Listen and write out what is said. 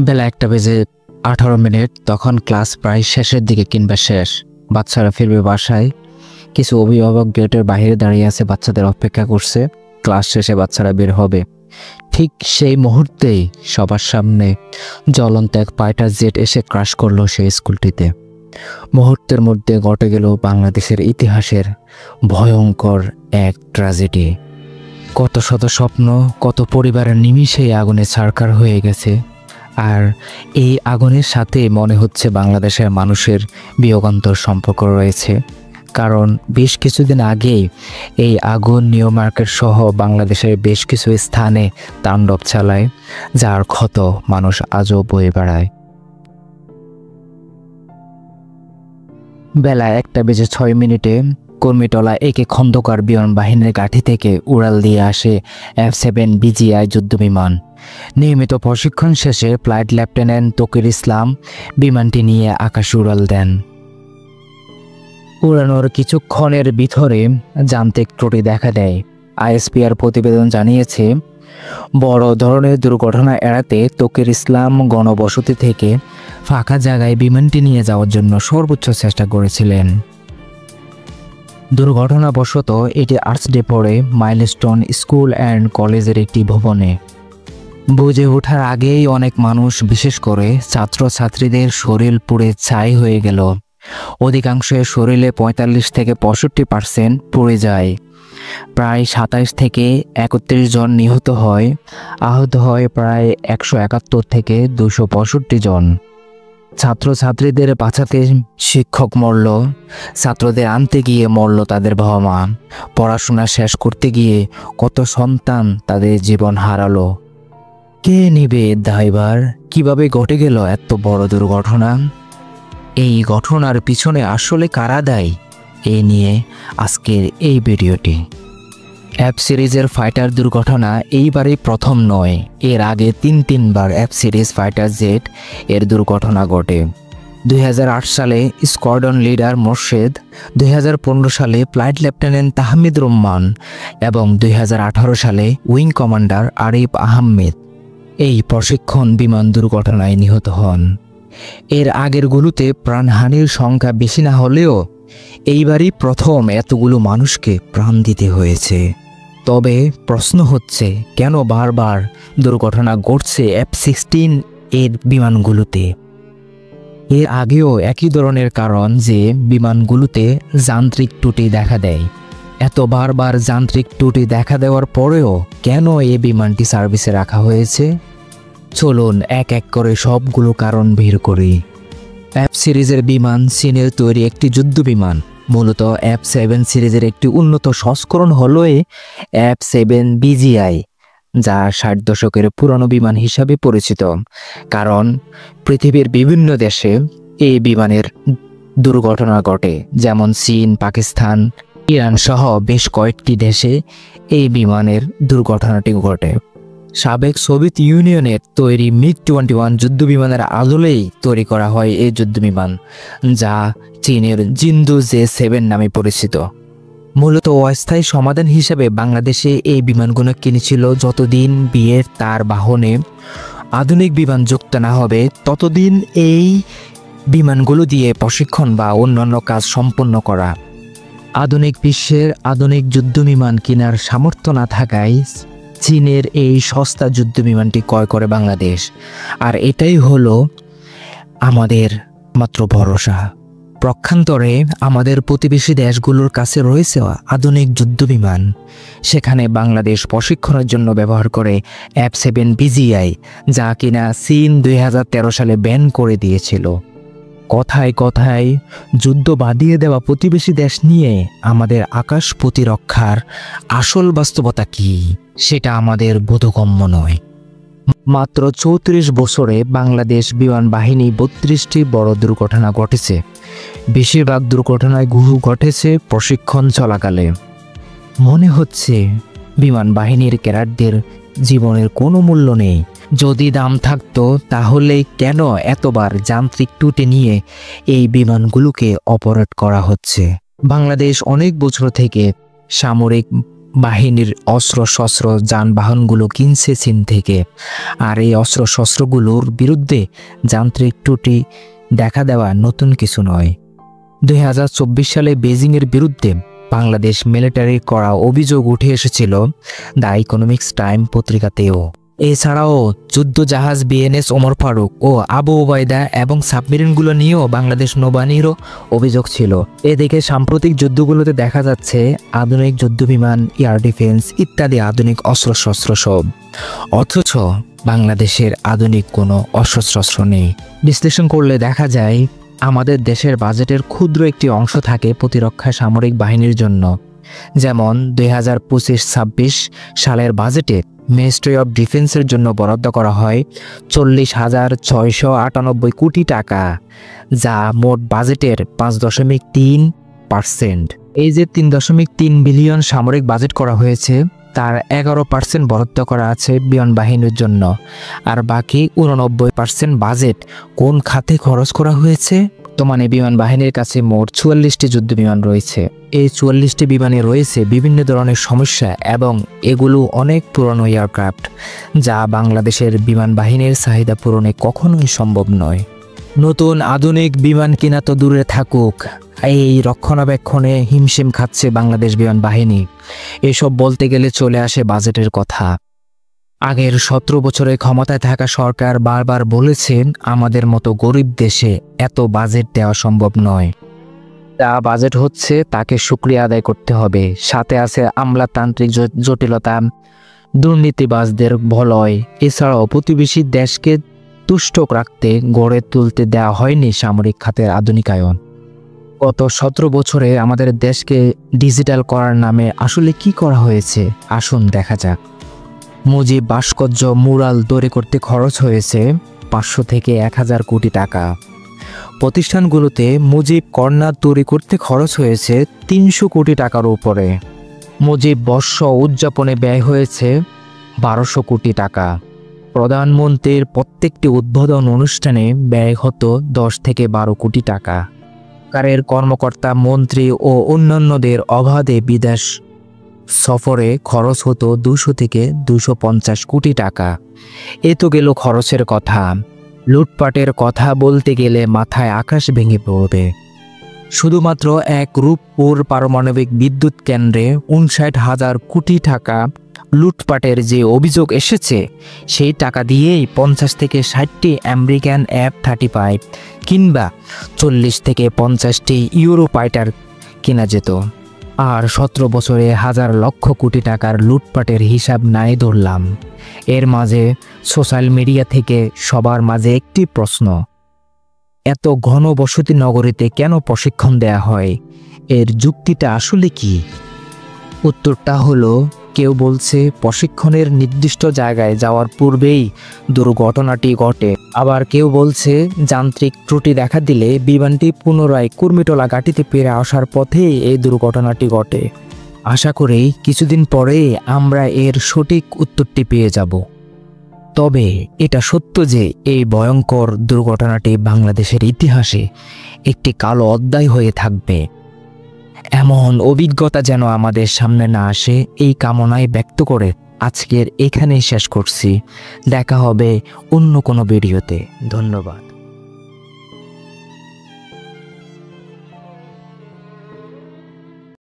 বেলা 1:18 তখন ক্লাস প্রায় শেষের দিকে কিংবা শেষ। বাচ্চারা ফিরবে বাসায়। কিছু অভিভাবক গেটের বাইরে দাঁড়িয়ে আছে, বাচ্চাদের অপেক্ষা করছে। ক্লাস শেষে বাচ্চারা বের হবে। ঠিক সেই মুহূর্তেই সবার সামনে জ্বলন্ত এক ফাইটার জেট এসে ক্রাশ করলো সেই স্কুলটিতে। মুহূর্তের মধ্যে ঘটে গেল বাংলাদেশের ইতিহাসের ভয়ঙ্কর এক ট্র্যাজেডি। কত শত স্বপ্ন, কত পরিবারের নিমিষেই আগুনে ছারখার হয়ে গেছে। আর এই আগুনের সাথে মনে হচ্ছে বাংলাদেশের মানুষের বিয়োগান্তর সম্পর্ক রয়েছে। কারণ বেশ কিছুদিন আগেই এই আগুন নিউ মার্কেট সহ বাংলাদেশের বেশ কিছু স্থানে তাণ্ডব চালায়, যার ক্ষত মানুষ আজও বয়ে বেড়ায়। বেলা 1:06 কর্মীটলা একে খন্দকার বিমান বাহিনীর ঘাঁটি থেকে উড়াল দিয়ে আসে F-7 BGI যুদ্ধবিমান। নিয়মিত প্রশিক্ষণ শেষে ফ্লাইট লেফটেন্যান্ট তকির ইসলাম বিমানটি নিয়ে আকাশে উড়াল দেন। উড়ানোর কিছুক্ষণের ভিতরে যান্ত্রিক ত্রুটি দেখা দেয়। ISPR প্রতিবেদন জানিয়েছে, বড় ধরনের দুর্ঘটনা এড়াতে তকির ইসলাম গণবসতি থেকে ফাঁকা জায়গায় বিমানটি নিয়ে যাওয়ার জন্য সর্বোচ্চ চেষ্টা করেছিলেন। দুর্ঘটনাবশত এটি আর্চডে পড়ে মাইলস্টোন স্কুল অ্যান্ড কলেজের একটি ভবনে। বুঝে ওঠার আগেই অনেক মানুষ, বিশেষ করে ছাত্রছাত্রীদের শরীর পুড়ে ছাই হয়ে গেল। অধিকাংশের শরীরে 45 থেকে 65% পুড়ে যায়। প্রায় 27 থেকে 31 জন নিহত হয়। আহত হয় প্রায় 171 থেকে 265 জন। ছাত্রছাত্রীদের বাঁচাতে শিক্ষক মরল, ছাত্রদের আনতে গিয়ে মরল তাদের বাবা মা, পড়াশোনা শেষ করতে গিয়ে কত সন্তান তাদের জীবন হারালো। কে নেবে দায়ভার? কিভাবে ঘটে গেল এত বড় দুর্ঘটনা? এই ঘটনার পিছনে আসলে কারা দায়ী? এই নিয়ে আজকের এই ভিডিওটি। F সিরিজের ফাইটার দুর্ঘটনা এইবারই প্রথম নয়। এর আগে তিনবার F সিরিজ ফাইটার জেট এর দুর্ঘটনা ঘটে। 2008 সালে স্কোয়াড্রন লিডার মোর্শেদ, 2015 সালে ফ্লাইট লেফটেন্যান্ট তাহমিদ রহমান এবং 2018 সালে উইং কমান্ডার আরিফ আহমেদ এই প্রশিক্ষণ বিমান দুর্ঘটনায় নিহত হন। এর আগেরগুলোতে প্রাণহানির সংখ্যা বেশি না হলেও এইবারই প্রথম এতগুলো মানুষকে প্রাণ দিতে হয়েছে। তবে প্রশ্ন হচ্ছে, কেন বারবার দুর্ঘটনা ঘটছে F-16 এর বিমানগুলোতে? এর আগেও একই ধরনের কারণ, যে বিমানগুলোতে যান্ত্রিক ত্রুটি দেখা দেয়। এত বারবার যান্ত্রিক ত্রুটি দেখা দেওয়ার পরেও কেন এই বিমানটি সার্ভিসে রাখা হয়েছে? চলুন এক এক করে সবগুলো কারণ বের করি। F সিরিজের বিমান চীনের তৈরি একটি যুদ্ধ বিমান। মূলত F-7 সিরিজের একটি উন্নত সংস্করণ হলো F-7 BGI, যা 60 দশকের পুরনো বিমান হিসাবে পরিচিত। কারণ পৃথিবীর বিভিন্ন দেশে এই বিমানের দুর্ঘটনা ঘটে, যেমন চীন, পাকিস্তান, ইরান সহ বেশ কয়েকটি দেশে এই বিমানের দুর্ঘটনাটি ঘটে। সাবেক সোভিয়েত ইউনিয়নের তৈরি MiG-21 যুদ্ধবিমানের আদলেই তৈরি করা হয় এই যুদ্ধবিমান, যা চীনের জিন্দু J-7 নামে পরিচিত। মূলত অস্থায়ী সমাধান হিসেবে বাংলাদেশে এই বিমানগুলো কিনেছিল যতদিন বিয়ের তার বাহনে আধুনিক বিমান যুক্ত না হবে ততদিন এই বিমানগুলো দিয়ে প্রশিক্ষণ বা অন্যান্য কাজ সম্পন্ন করা। আধুনিক বিশ্বের আধুনিক যুদ্ধবিমান কেনার সামর্থ্য না থাকায় চীনের এই সস্তা যুদ্ধবিমানটি ক্রয় করে বাংলাদেশ। আর এটাই হলো আমাদের মাত্র ভরসা। পক্ষান্তরে আমাদের প্রতিবেশী দেশগুলোর কাছে রয়েছে আধুনিক যুদ্ধবিমান। সেখানে বাংলাদেশ প্রশিক্ষণের জন্য ব্যবহার করে F-7 BGI, যা কিনা চীন 2013 সালে ব্যান করে দিয়েছিল। কথায় কথায় যুদ্ধ বাদিয়ে দেওয়া প্রতিবেশী দেশ নিয়ে আমাদের আকাশ প্রতিরক্ষার আসল বাস্তবতা কি, সেটা আমাদের বোধগম্য নয়। মাত্র 34 বছরে বাংলাদেশ বিমান বাহিনী 32টি বড় দুর্ঘটনা ঘটেছে। বেশিরভাগ দুর্ঘটনায় ঘটেছে প্রশিক্ষণ চলাকালে। মনে হচ্ছে বিমান বাহিনীর ক্যাডারদের জীবনের কোনো মূল্য নেই। যদি দাম থাকতো তাহলে কেন এতবার যান্ত্রিক ত্রুটি নিয়ে এই বিমানগুলোকে অপারেট করা হচ্ছে? বাংলাদেশ অনেক বছর থেকে সামরিক বাহিনীর অস্ত্রশস্ত্র যানবাহনগুলো কিনছে চীন থেকে। আর এই অস্ত্রশস্ত্রগুলোর বিরুদ্ধে যান্ত্রিক ত্রুটি দেখা দেওয়া নতুন কিছু নয়। 2024 সালে বেজিংয়ের বিরুদ্ধে বাংলাদেশ মিলিটারি করা অভিযোগ উঠে এসেছিল দ্য ইকোনমিক্স টাইম পত্রিকাতেও। এছাড়াও যুদ্ধ জাহাজ বিএনএস ওমর ফারুক ও আবু ওবায়দা এবং সাবমেরিনগুলো নিয়েও বাংলাদেশ নৌবাহিনীরও অভিযোগ ছিল। এদিকে সাম্প্রতিক যুদ্ধগুলোতে দেখা যাচ্ছে আধুনিক যুদ্ধবিমান, এয়ার ডিফেন্স ইত্যাদি আধুনিক অস্ত্রশস্ত্র সব, অথচ বাংলাদেশের আধুনিক কোনো অস্ত্রশস্ত্র নেই। বিশ্লেষণ করলে দেখা যায় আমাদের দেশের বাজেটের ক্ষুদ্র একটি অংশ থাকে প্রতিরক্ষা সামরিক বাহিনীর জন্য। যেমন 2025-26 সালের বাজেটে মিনিস্ট্রি অব ডিফেন্সের জন্য বরাদ্দ করা হয় 40,698 কোটি টাকা, যা মোট বাজেটের 5.3%। এই যে 3.3 বিলিয়ন সামরিক বাজেট করা হয়েছে, তার 11% বরাদ্দ করা আছে বিমান বাহিনীর জন্য। আর বাকি 89% বাজেট কোন খাতে খরচ করা হয়েছে? বর্তমানে বিমান বাহিনীর কাছে মোট 44টি যুদ্ধ বিমান রয়েছে। এই 44টি বিমানে রয়েছে বিভিন্ন ধরনের সমস্যা এবং এগুলো অনেক পুরনো এয়ারক্রাফট, যা বাংলাদেশের বিমান বাহিনীর চাহিদা পূরণে কখনোই সম্ভব নয়। নতুন আধুনিক বিমান কিনা তো দূরে থাকুক, এই রক্ষণাবেক্ষণে হিমশিম খাচ্ছে বাংলাদেশ বিমান বাহিনী। এসব বলতে গেলে চলে আসে বাজেটের কথা। আগের 17 বছরে ক্ষমতায় থাকা সরকার বারবার বলেছেন আমাদের মতো গরিব দেশে এত বাজেট দেওয়া সম্ভব নয়। যা বাজেট হচ্ছে তাকে শুকরিয়া আদায় করতে হবে। সাথে আছে আমলাতান্ত্রিক জটিলতা, দুর্নীতিবাজদের বলয়। এছাড়াও প্রতিবেশী দেশকে তুষ্ট রাখতে গড়ে তুলতে দেওয়া হয়নি সামরিক খাতের আধুনিকায়ন। গত 17 বছরে আমাদের দেশকে ডিজিটাল করার নামে আসলে কি করা হয়েছে আসুন দেখা যাক। মুজিব ভাস্কর্য মুরাল তৈরি করতে খরচ হয়েছে 500 থেকে 1000 কোটি টাকা। প্রতিষ্ঠানগুলোতে মুজিব কর্নার তৈরি করতে খরচ হয়েছে 300 কোটি টাকার উপরে। মুজিব বর্ষ উদযাপনে ব্যয় হয়েছে 1200 কোটি টাকা। প্রধানমন্ত্রীর প্রত্যেকটি উদ্বোধন অনুষ্ঠানে ব্যয় হতো 10 থেকে 12 কোটি টাকা। সরকারের কর্মকর্তা, মন্ত্রী ও অন্যান্যদের অবাধে বিদেশ সফরে খরচ হতো 200 থেকে 250 কোটি টাকা। এ তো গেল খরচের কথা। লুটপাটের কথা বলতে গেলে মাথায় আকাশ ভেঙে পড়বে। শুধুমাত্র এক রূপপুর পারমাণবিক বিদ্যুৎ কেন্দ্রে 59,000 কোটি টাকা লুটপাটের যে অভিযোগ এসেছে, সেই টাকা দিয়েই 50 থেকে 60টি আমেরিকান F-35 কিংবা 40 থেকে 50টি ইউরোফাইটার কেনা যেত। আর 17 বছরে হাজার লক্ষ কোটি টাকার লুটপাটের হিসাব নাই ধরলাম। এর মাঝে সোশ্যাল মিডিয়া থেকে সবার মাঝে একটি প্রশ্ন, এত ঘনবসতি নগরীতে কেন প্রশিক্ষণ দেয়া হয়? এর যুক্তিটা আসলে কি? উত্তরটা হলো, কেউ বলছে প্রশিক্ষণের নির্দিষ্ট জায়গায় যাওয়ার পূর্বেই দুর্ঘটনাটি ঘটে। আবার কেউ বলছে যান্ত্রিক ত্রুটি দেখা দিলে বিমানটি পুনরায় কুর্মিটোলা ঘাঁটিতে ফিরে আসার পথে এই দুর্ঘটনাটি ঘটে। আশা করি কিছুদিন পরে আমরা এর সঠিক উত্তরটি পেয়ে যাব। তবে এটা সত্য যে এই ভয়ঙ্কর দুর্ঘটনাটি বাংলাদেশের ইতিহাসে একটি কালো অধ্যায় হয়ে থাকবে। এমন অভিজ্ঞতা যেন আমাদের সামনে না আসে, এই কামনায় ব্যক্ত করে আজকের এখানেই শেষ করছি। দেখা হবে অন্য কোনো ভিডিওতে। ধন্যবাদ।